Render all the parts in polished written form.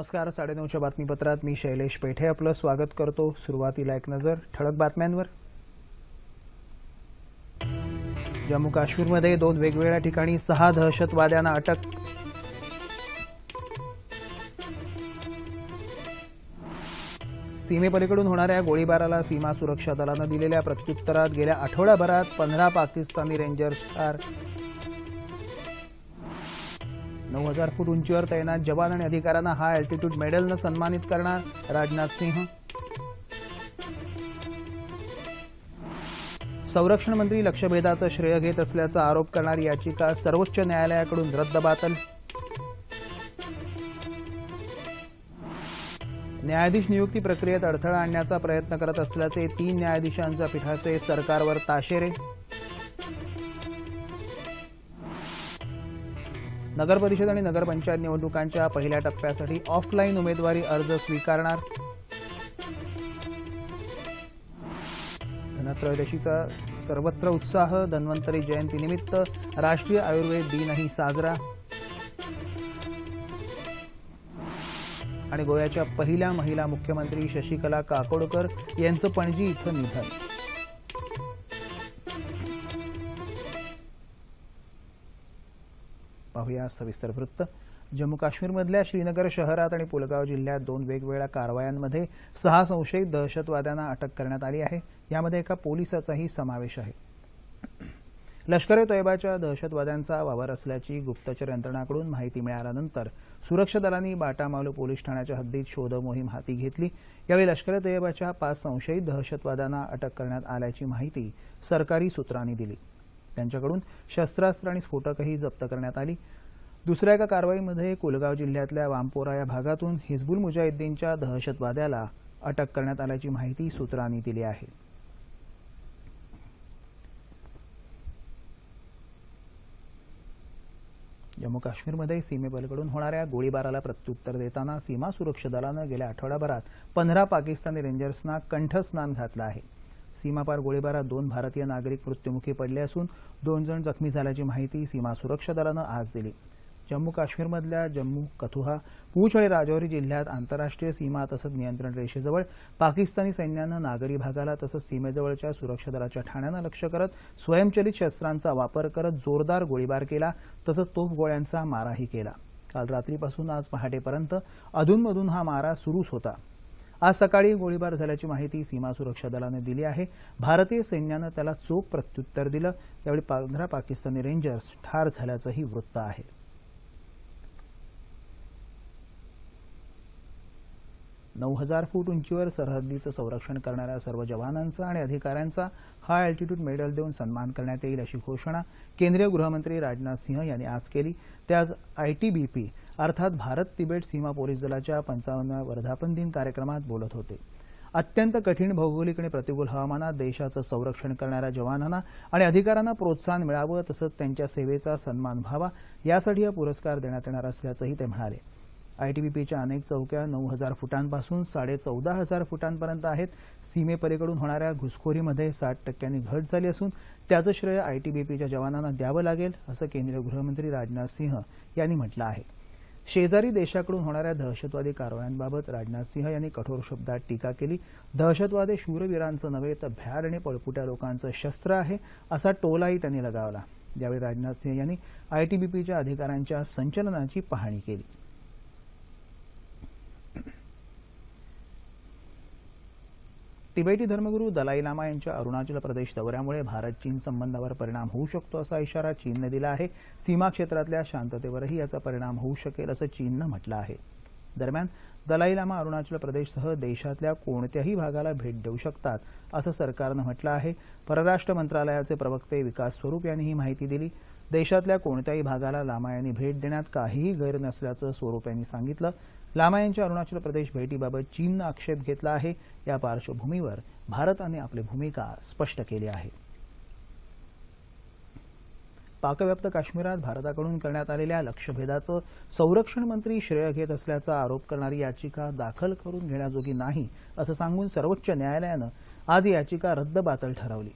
नमस्कार. 9:30च्या बातमीपत्रात मी शैलेश पेठे आपलं स्वागत करतो. सुरुवातीला एक नजर ठळक बातम्यांवर. जम्मू काश्मीरमध्ये 2 वेगवेगळ्या ठिकाणी 6 दहशतवाद्यांना अटक. सीमेपलीकडून होणाऱ्या गोळीबाराला सीमा सुरक्षा दलानं दिलेल्या प्रत्युत्तरात गेल्या आठवड्याभरात 15 पाकिस्तानी रेंजर्स ठार. 9000 फूट उंचीवर तैनात जवान आणि अधिकाऱ्यांना हाय अल्टिट्यूड मेडलनं सन्मानित करणार राजनाथ सिंह. संरक्षण मंत्री लक्ष्यभेदाचं श्रेय घेत असल्याचा आरोप करणारी याचिका सर्वोच्च न्यायालयाकडून रद्दबातल. न्यायाधीश नियुक्ती प्रक्रियेत अडथळा आणण्याचा प्रयत्न करत असल्याचे 3 न्यायाधीशांच्या पीठाचे सरकारवर ताशेरे. नगरपरिषद आणि नगरपंचायत निवडणुकांच्या पहिल्या टप्प्यासाठी ऑफलाईन उमेदवारी अर्ज स्वीकारणार. धनत्रयोदशीचा सर्वत्र उत्साह. धन्वंतरी जयंतीनिमित्त राष्ट्रीय आयुर्वेद दिनही साजरा. आणि गोव्याच्या पहिल्या महिला मुख्यमंत्री शशिकला काकोडकर यांचं पणजी इथं निधन. पाहूया सविस्तर वृत्त. जम्मू काश्मीरमधल्या श्रीनगर शहरात आणि पुलगाव जिल्ह्यात 2 वेगवेगळ्या कारवायांमध्ये 6 संशयित दहशतवाद्यांना अटक करण्यात आली आहे. यामध्ये एका पोलिसाचाही समावेश आहे. लष्कर-ए-तोयबाच्या दहशतवाद्यांचा वावर असल्याची गुप्तचर यंत्रणांकडून माहिती मिळाल्यानंतर सुरक्षा दलांनी बाटामालू पोलीस ठाण्याच्या हद्दीत शोध मोहीम हाती घेतली. यावेळी लष्कर-ए-तोयबाच्या 5 संशयित दहशतवाद्यांना अटक करण्यात आल्याची माहिती सरकारी सूत्रांनी दिली. त्यांच्याकडून शस्त्रास्त्र आणि स्फोटकही जप्त करण्यात आली. दुसऱ्या एका कारवाईमध्ये कुलगाव जिल्ह्यातल्या वामपोरा या भागातून हिजबुल मुजाहिद्दीनच्या दहशतवाद्याला अटक करण्यात आल्याची माहिती सूत्रांनी दिली आहे. जम्मू काश्मीरमध्ये सीमेपलीकडून होणाऱ्या गोळीबाराला प्रत्युत्तर देताना सीमा सुरक्षा दलानं गेल्या आठवड्याभरात 15 पाकिस्तानी रेंजर्सना कंठस्नान घातलं आहे. सीमापार गोळीबारात 2 भारतीय नागरिक मृत्युमुखी पडले असून 2 जण जखमी झाल्याची माहिती सीमा सुरक्षा दलानं आज दिली. जम्मू काश्मीरमधल्या जम्मू, कथुआ, पूंछ आणि राजौरी जिल्ह्यात आंतरराष्ट्रीय सीमा तसंच नियंत्रण रेषेजवळ पाकिस्तानी सैन्यानं नागरी भागाला तसंच सीमेजवळच्या सुरक्षा दलाच्या ठाण्यांना लक्ष्य करत स्वयंचलित शस्त्रांचा वापर करत जोरदार गोळीबार केला तसंच तोफगोळ्यांचा माराही केला. काल रात्रीपासून आज पहाटेपर्यंत अधूनमधून हा मारा सुरूच होता. आज सकाळी गोळीबार झाल्याची माहिती सीमा सुरक्षा दलाने दिली आहे. भारतीय सैन्यानं त्याला चोख प्रत्युत्तर दिलं. यावेळी 15 पाकिस्तानी रेंजर्स ठार झाल्याचंही वृत्त आहे. " 9000 फूट उंचीवर सरहद्दीचं संरक्षण करणाऱ्या सर्व जवानांचा आणि अधिकाऱ्यांचा हाय अल्टिट्यूड मेडल देऊन सन्मान करण्यात येईल अशी घोषणा केंद्रीय गृहमंत्री राजनाथ सिंह यांनी आज केली. ते आज ITBP अर्थात भारत तिबेट सीमा पोलीस दलाच्या 55व्या वर्धापन दिन कार्यक्रमात बोलत होते. अत्यंत कठीण भौगोलिक आणि प्रतिकूल हवामानात देशाचं संरक्षण करणाऱ्या जवानांना आणि अधिकाऱ्यांना प्रोत्साहन मिळावं तसंच त्यांच्या सेवेचा सन्मान व्हावा यासाठी हा पुरस्कार देण्यात येणार असल्याचंही ते म्हणाले. ITBPच्या अनेक चौक्या 9000 फुटांपासून 14500 फुटांपर्यंत आहेत. सीमेपलीकडून होणाऱ्या घुसखोरीमध्ये 60% घट झाली असून त्याचं श्रेय ITBPच्या जवानांना द्यावं लागेल असं केंद्रीय गृहमंत्री राजनाथ सिंह यांनी म्हटलं आहे. शेजारी देशाकडून होणाऱ्या दहशतवादी कारवायांबाबत राजनाथ सिंह यांनी कठोर शब्दात टीका केली. दहशतवाद हे शूरवीरांचं नव्हे तर भ्याड आणि पळपुट्या लोकांचं शस्त्र आहे असा टोलाही त्यांनी लगावला. यावेळी राजनाथ सिंह यांनी ITBPच्या अधिकाऱ्यांच्या संचलनाची पाहणी केली. तिबेटी धर्मगुरू दलाई लामा यांच्या अरुणाचल प्रदेश दौऱ्यामुळे भारत चीन संबंधावर परिणाम होऊ शकतो असा इशारा चीनने दिला आहे. सीमा क्षेत्रातल्या शांततेवरही याचा परिणाम होऊ शकेल असं चीननं म्हटलं आहे. दरम्यान दलाई लामा अरुणाचल प्रदेशसह देशातल्या कोणत्याही भागाला भेट देऊ शकतात असं सरकारनं म्हटलं आहे. परराष्ट्र मंत्रालयाचे प्रवक्ते विकास स्वरूप यांनी ही माहिती दिली. देशातल्या कोणत्याही भागाला लामा यांनी भेट देण्यात काहीही गैर नसल्याचं स्वरूप यांनी सांगितलं. लामा यांच्या अरुणाचल प्रदेश भेटीबाबत चीननं आक्षेप घेतला आहे. या पार्श्वभूमीवर भारताने आपली भूमिका स्पष्ट केली आहे. पाकव्याप्त काश्मीरात भारताकडून करण्यात आलेल्या लक्ष्यभेदाचं संरक्षण मंत्री श्रेय घेत असल्याचा आरोप करणारी याचिका दाखल करून घेण्याजोगी नाही असं सांगून सर्वोच्च न्यायालयानं आज याचिका रद्दबातल ठरवली.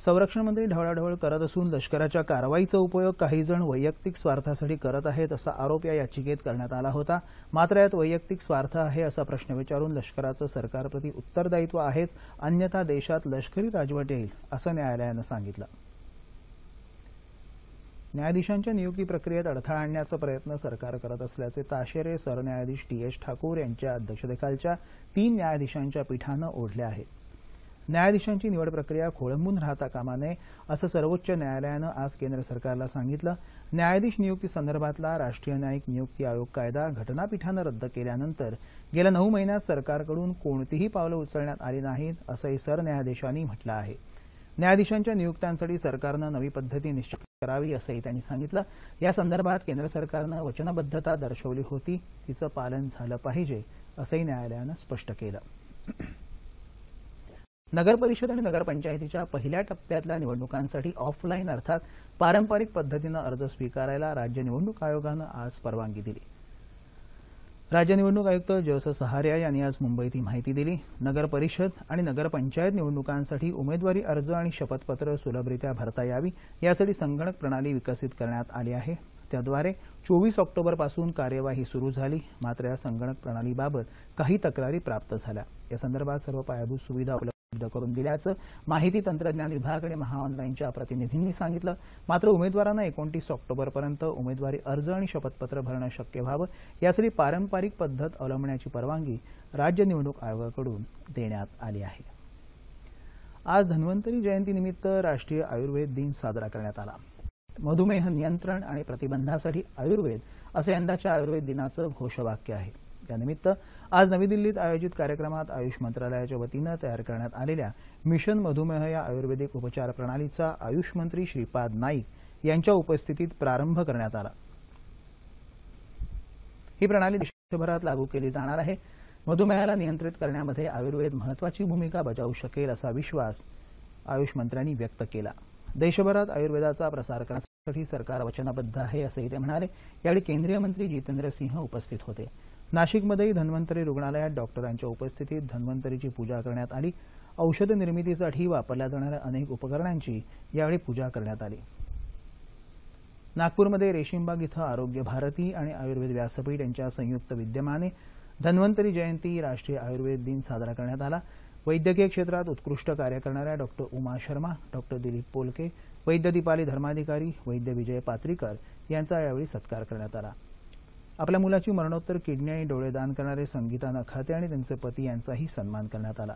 संरक्षण मंत्री ढवळाढवळ करत असून लष्कराच्या कारवाईचा उपयोग काही जण वैयक्तिक स्वार्थासाठी करत आहेत असा आरोप या याचिकेत करण्यात आला होता. मात्र यात वैयक्तिक स्वार्थ आहे असा प्रश्न विचारून लष्कराचं सरकारप्रती उत्तरदायित्व आहेच, अन्यथा देशात लष्करी राजवट येईल असं न्यायालयानं सांगितलं. न्यायाधीशांच्या नियुक्ती प्रक्रियेत अडथळा आणण्याचा प्रयत्न सरकार करत असल्याचे ताशेरे सरन्यायाधीश टी.एच. ठाकूर यांच्या अध्यक्षतेखालच्या 3 न्यायाधीशांच्या पीठानं ओढले आहेत. न्यायाधीशांची निवड प्रक्रिया खोळंबून राहता कामा नये असं सर्वोच्च न्यायालयानं आज केंद्र सरकारला सांगितलं. न्यायाधीश नियुक्ती संदर्भातला राष्ट्रीय न्यायिक नियुक्ती आयोग कायदा घटनापीठानं रद्द केल्यानंतर गेल्या 9 महिन्यात सरकारकडून कोणतीही पावलं उचलण्यात आली नाहीत असंही सरन्यायाधीशांनी म्हटलं आहे. न्यायाधीशांच्या नियुक्त्यांसाठी सरकारनं नवी पद्धती निश्चित करावी असंही त्यांनी सांगितलं. या संदर्भात केंद्र सरकारनं वचनबद्धता दर्शवली होती, तिचं पालन झालं पाहिजे असंही न्यायालयानं स्पष्ट केलं. नगर परिषद आणि नगरपंचायतीच्या पहिल्या टप्प्यातल्या निवडणुकांसाठी ऑफलाईन अर्थात पारंपरिक पद्धतीनं अर्ज स्वीकारायला राज्य निवडणूक आयोगानं आज परवानगी दिली. राज्य निवडणूक आयुक्त जस सहारिया यांनी आज मुंबईत ही माहिती दिली. नगर परिषद आणि नगरपंचायत निवडणुकांसाठी उमेदवारी अर्ज आणि शपथपत्र सुलभरित्या भरता यावी यासाठी संगणक प्रणाली विकसित करण्यात आली आहे. त्याद्वारे 24 ऑक्टोबरपासून कार्यवाही सुरू झाली. मात्र या संगणक प्रणालीबाबत काही तक्रारी प्राप्त झाल्या. या संदर्भात सर्व पायाभूत सुविधा उपलब्ध करून दिल्याचं माहिती तंत्रज्ञान विभाग आणि महाऑनलाईनच्या प्रतिनिधींनी सांगितलं. मात्र उमेदवारांना 29 ऑक्टोबरपर्यंत उमेदवारी अर्ज आणि शपथपत्र भरणं शक्य व्हावं यासाठी पारंपरिक पद्धत अवलंबण्याची परवानगी राज्य निवडणूक आयोगाकडून देण्यात आली आहे. आज धन्वंतरी जयंतीनिमित्त राष्ट्रीय आयुर्वेद दिन साजरा करण्यात आला. मधुमेह नियंत्रण आणि प्रतिबंधासाठी आयुर्वेद असं यंदाच्या आयुर्वेद दिनाचं घोषवाक्य आहे. त्यानिमित्त आज नवी दिल्लीत आयोजित कार्यक्रमात आयुष मंत्रालयाच्या वतीनं तयार करण्यात आलेल्या मिशन मधुमेह या आयुर्वेदिक उपचार प्रणालीचा आयुष मंत्री श्रीपाद नाईक यांच्या उपस्थितीत प्रारंभ करण्यात आला. ही प्रणाली देशभरात लागू केली जाणार आहे. मधुमेहाला नियंत्रित करण्यामध्ये आयुर्वेद महत्वाची भूमिका बजावू शकेल असा विश्वास आयुष मंत्र्यांनी व्यक्त केला. देशभरात आयुर्वेदाचा प्रसार करण्यासाठी सरकार वचनबद्ध आहे असंही ते म्हणाले. यावेळी केंद्रीय मंत्री जितेंद्र सिंह उपस्थित होते. नाशिकमध्येही धन्वंतरी रुग्णालयात डॉक्टरांच्या उपस्थितीत धन्वंतरीची पूजा करण्यात आली. औषध निर्मितीसाठी वापरल्या जाणाऱ्या अनेक उपकरणांची यावेळी पूजा करण्यात आली. नागपूरमध्ये रेशीमबाग इथं आरोग्य भारती आणि आयुर्वेद व्यासपीठ यांच्या संयुक्त विद्यमाने धन्वंतरी जयंती राष्ट्रीय आयुर्वेद दिन साजरा करण्यात आला. वैद्यकीय क्षेत्रात उत्कृष्ट कार्य करणाऱ्या डॉक्टर उमा शर्मा, डॉक्टर दिलीप पोलके, वैद्य दीपाली धर्माधिकारी, वैद्य विजय पात्रीकर यांचा यावेळी सत्कार करण्यात आला. आपल्या मुलाची मरणोत्तर किडनी आणि डोळे दान करणारे संगीता नखाते आणि त्यांचे पती यांचाही सन्मान करण्यात आला.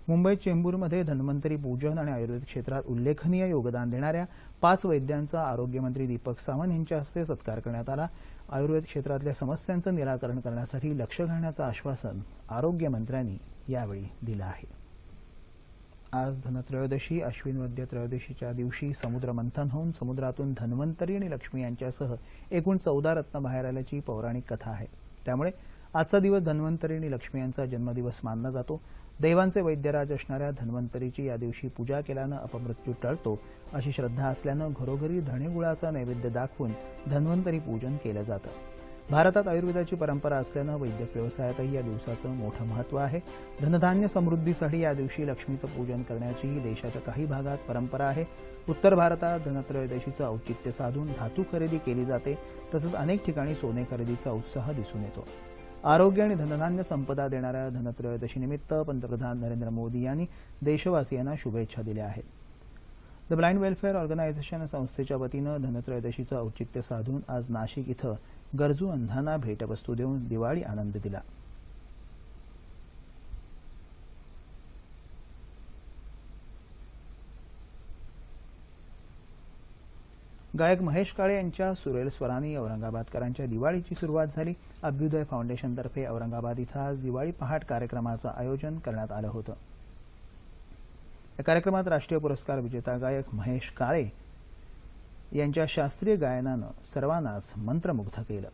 मुंबईत चेंबूरमध्ये धन्वंतरी पूजन आणि आयुर्वेद क्षेत्रात उल्लेखनीय योगदान देणाऱ्या 5 वैद्यांचा आरोग्यमंत्री दीपक सावंत यांच्या हस्ते सत्कार करण्यात आला. आयुर्वेद क्षेत्रातल्या समस्यांचं निराकरण करण्यासाठी लक्ष घालण्याचं आश्वासन आरोग्यमंत्र्यांनी यावेळी दिलं आहे. आज धनत्रयोदशी अश्विन वद्य त्रयोदशीच्या दिवशी समुद्र मंथन होऊन समुद्रातून धन्वंतरी आणि लक्ष्मी यांच्यासह एकूण 14 रत्न बाहेर आल्याची पौराणिक कथा आहे. त्यामुळे आजचा दिवस धन्वंतरी आणि लक्ष्मी यांचा जन्मदिवस मानला जातो. देवांचे वैद्यराज असणाऱ्या धन्वंतरीची या दिवशी पूजा केल्यानं अपमृत्यू टळतो अशी श्रद्धा असल्यानं घरोघरी धणेगुळाचा नैवेद्य दाखवून धन्वंतरी पूजन केलं जातं. भारतात आयुर्वेदाची परंपरा असल्यानं वैद्यक व्यवसायातही या दिवसाचं मोठं महत्त्व आहे. धनधान्य समृद्धीसाठी या दिवशी लक्ष्मीचं पूजन करण्याचीही देशाच्या काही भागात परंपरा आहे. उत्तर भारतात धनत्रयोदशीचं औचित्य साधून धातू खरेदी केली जाते. तसंच अनेक ठिकाणी सोने खरेदीचा उत्साह दिसून येतो. आरोग्य आणि धनधान्य संपदा देणाऱ्या धनत्रयोदशीनिमित्त पंतप्रधान नरेंद्र मोदी यांनी देशवासियांना शुभेच्छा दिल्या आहेत. द ब्लाइंड वेलफेअर ऑर्गनायझेशन संस्थेच्या वतीनं धनत्रयोदशीचं औचित्य साधून आज नाशिक इथं गरजू अंधांना भेटवस्तू देऊन दिवाळी आनंद दिला. गायक महेश काळे यांच्या सुरेल स्वरांनी औरंगाबादकरांच्या दिवाळीची सुरुवात झाली. अभ्युदय फाउंडेशनतर्फे औरंगाबाद इथं आज दिवाळी पहाट कार्यक्रमाचं आयोजन करण्यात आलं होतं. या कार्यक्रमात राष्ट्रीय पुरस्कार विजेता गायक महेश काळे यांच्या शास्त्रीय गायनानं सर्वांनाच मंत्रमुग्ध केलं.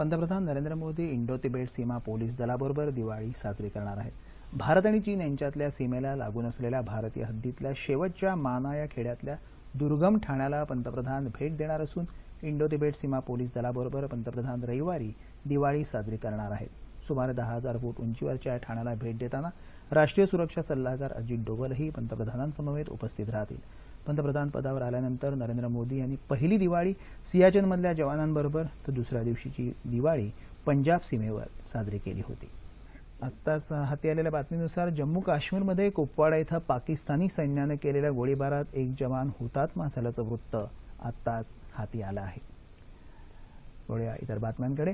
पंतप्रधान नरेंद्र मोदी इंडो तिबेट सीमा पोलीस दलाबरोबर दिवाळी साजरी करणार आहेत. भारत आणि चीन यांच्यातल्या सीमेला लागून असलेल्या भारतीय हद्दीतल्या शेवटच्या माना या खेड्यातल्या दुर्गम ठाण्याला पंतप्रधान भेट देणार असून इंडो तिबेट सीमा पोलीस दलाबरोबर पंतप्रधान रविवारी दिवाळी साजरी करणार आहेत. सुमारे 10,000 फूट उंचीवरच्या ठाण्याला भेट देताना राष्ट्रीय सुरक्षा सल्लागार अजित डोवलही पंतप्रधानांसमवेत उपस्थित राहतील. पंतप्रधान पदावर आल्यानंतर नरेंद्र मोदी यांनी पहिली दिवाळी सियाचेनमधल्या जवानांबरोबर तर दुसऱ्या दिवशीची दिवाळी पंजाब सीमेवर साजरी केली होती. आत्ताच हाती आलेल्या बातमीनुसार जम्मू काश्मीरमध्ये कुपवाडा इथं पाकिस्तानी सैन्याने केलेल्या गोळीबारात एक जवान हुतात्मा झाल्याचं वृत्त आत्ताच हाती आलं आहे. वळूया इतर बातम्यांकडे.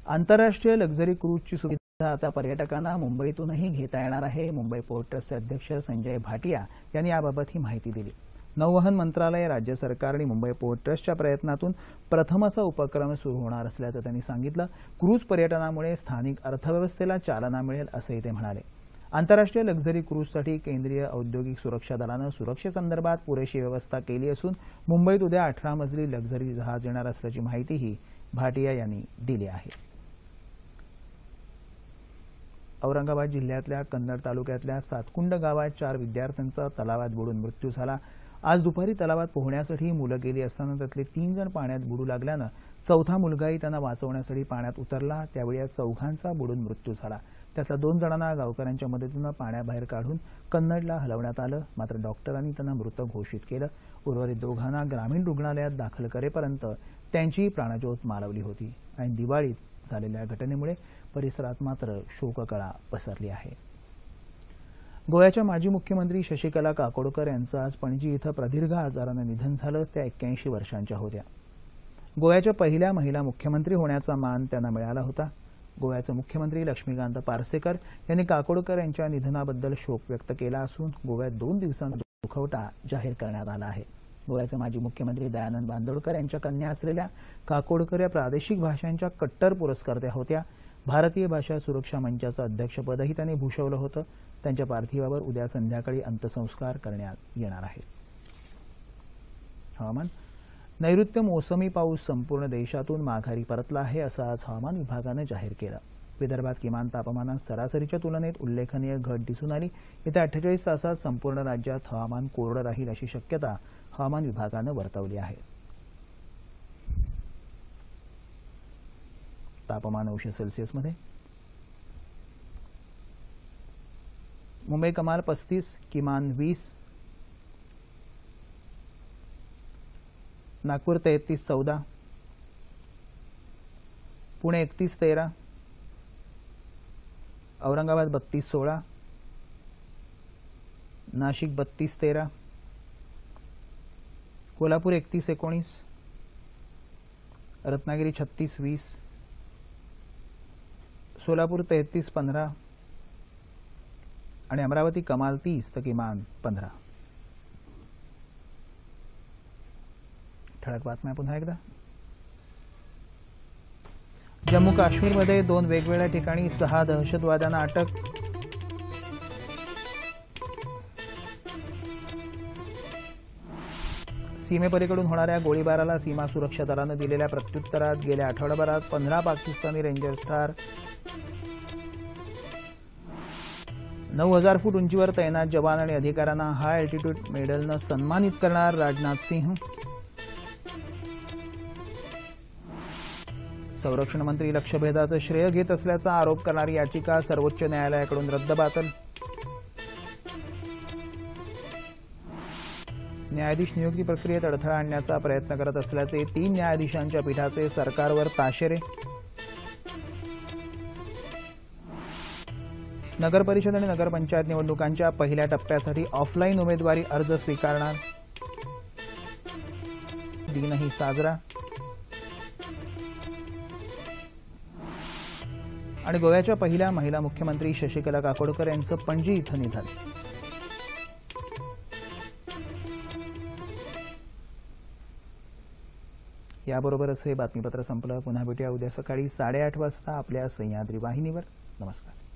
आंतरराष्ट्रीय लक्झरी क्रूजची सुविधा आता पर्यटकांना मुंबईतूनही घेता येणार आहे. मुंबई पोर्ट ट्रस्टचे अध्यक्ष संजय भाटिया यांनी याबाबत ही माहिती दिली. नौवहन मंत्रालय, राज्य सरकार आणि मुंबई पोर्ट ट्रस्टच्या प्रयत्नातून प्रथम असा उपक्रम सुरू होणार असल्याचं त्यांनी सांगितलं. क्रूज पर्यटनामुळे स्थानिक अर्थव्यवस्थेला चालना मिळेल असंही ते म्हणाले. आंतरराष्ट्रीय लक्झरी क्रूजसाठी केंद्रीय औद्योगिक सुरक्षा दलानं सुरक्षेसंदर्भात पुरेशी व्यवस्था केली असून मुंबईत उद्या 18 मजली लक्झरी जहाज येणार असल्याची माहितीही भाटिया यांनी दिली आहे. औरंगाबाद जिल्ह्यातल्या कन्नड तालुक्यातल्या सातकुंड गावात 4 विद्यार्थ्यांचा तलावात बुडून मृत्यू झाला. आज दुपारी तलावात पोहण्यासाठी मुलं गेली असताना त्यातले 3 जण पाण्यात बुडू लागल्यानं चौथा मुलगाही त्यांना वाचवण्यासाठी पाण्यात उतरला. त्यावेळी या चौघांचा बुडून मृत्यू झाला. त्यातल्या 2 जणांना गावकऱ्यांच्या मदतीनं पाण्याबाहेर काढून कन्नडला हलवण्यात आलं. मात्र डॉक्टरांनी त्यांना मृत घोषित केलं. उर्वरित दोघांना ग्रामीण रुग्णालयात दाखल करेपर्यंत त्यांची प्राणज्योत मालवली होती. आणि दिवाळीत झालेल्या घटनेमुळे परिसरात मात्र शोककळा पसरली आहे. गोव्याच्या माजी मुख्यमंत्री शशिकला काकोडकर यांचं आज पणजी इथं प्रदीर्घ आजारानं निधन झालं. त्या 81 वर्षांच्या होत्या. गोव्याच्या पहिल्या महिला मुख्यमंत्री होण्याचा मान त्यांना मिळाला होता. गोव्याचे मुख्यमंत्री लक्ष्मीकांत पार्सेकर यांनी काकोडकर यांच्या निधनाबद्दल शोक व्यक्त केला असून गोव्यात 2 दिवसांचा दुखवटा जाहीर करण्यात आला आहे. गोव्याचे माजी मुख्यमंत्री दयानंद बांदोडकर यांच्या कन्या असलेल्या काकोडकर या प्रादेशिक भाषांच्या कट्टर पुरस्कर्त्या होत्या. भारतीय भाषा सुरक्षा मंचाचं अध्यक्षपदही त्यांनी भूषवलं होतं. त्यांच्या पार्थिवावर उद्या संध्याकाळी अंत्यसंस्कार करण्यात येणार आहेत. हवामान. नैऋत्य मोसमी पाऊस संपूर्ण देशातून माघारी परतला आहे असं आज हवामान विभागानं जाहीर केलं. विदर्भात किमान तापमानात सरासरीच्या तुलनेत उल्लेखनीय घट दिसून आली. येत्या 48 तासात संपूर्ण राज्यात हवामान कोरडं राहील अशी शक्यता हवामान विभागानं वर्तवली आहे. तापमान अंश मुंबई कमाल 35, किमान 20. नागपूर 33-14, पुणे 31-13, औरंगाबाद 32-16, नाशिक 32-13, कोल्हापूर 31-19, रत्नागिरी 36-20, सोलापूर 33-15 आणि अमरावती कमाल 30 तर किमान 15. ठळक बातम्या पुन्हा एकदा. जम्मू काश्मीरमध्ये 2 वेगवेगळ्या ठिकाणी 6 दहशतवाद्यांना अटक. सीमेपलीकडून होणाऱ्या गोळीबाराला सीमा सुरक्षा दलानं दिलेल्या प्रत्युत्तरात गेल्या आठवड्याभरात 15 पाकिस्तानी रेंजर्स ठार. 9,000 फूट उंचीवर तैनात जवान आणि अधिकाऱ्यांना हाय अल्टिट्यूड मेडलनं सन्मानित करणार राजनाथ सिंह. संरक्षण मंत्री लक्ष्यभेदाचं श्रेय घेत असल्याचा आरोप करणारी याचिका सर्वोच्च न्यायालयाकडून रद्दबातल. न्यायाधीश नियुक्ती प्रक्रियेत अडथळा आणण्याचा प्रयत्न करत असल्याचे 3 न्यायाधीशांच्या पीठाचे सरकारवर ताशेरे. नगर परिषद आणि नगरपंचायत निवडणुकांच्या पहिल्या टप्प्यासाठी ऑफलाईन उमेदवारी अर्ज स्वीकारणार. दिनही साजरा. आणि गोव्याच्या पहिल्या महिला मुख्यमंत्री शशिकला काकोडकर यांचं पणजी इथं निधन. याबरोबरच हे बातमीपत्र संपलं. पुन्हा भेटूया उद्या सकाळी 8:30 वाजता आपल्या सह्याद्री वाहिनीवर. नमस्कार.